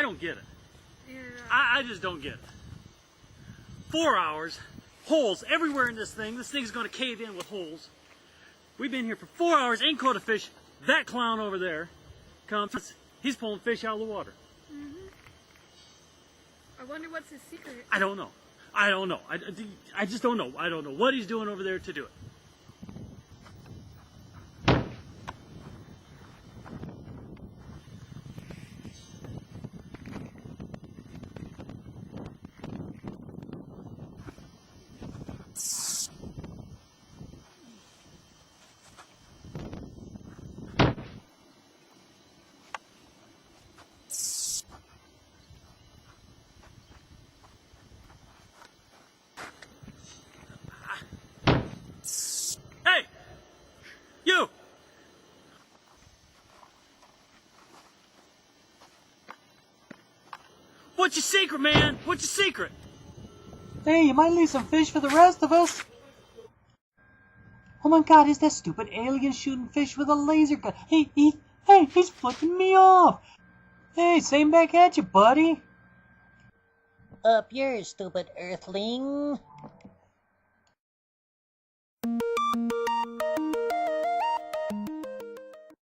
don't get it. Yeah. I just don't get it. 4 hours, holes everywhere in this thing. This thing's going to cave in with holes. We've been here for 4 hours, ain't caught a fish. That clown over there comes, he's pulling fish out of the water. I wonder what's his secret. I don't know. I just don't know. I don't know what he's doing over there to do it. Hey! You! What's your secret, man? What's your secret? Hey, you might leave some fish for the rest of us. Oh my god, it's that stupid alien shooting fish with a laser gun. Hey, he's flipping me off. Hey, same back at you, buddy. Up yours, stupid earthling.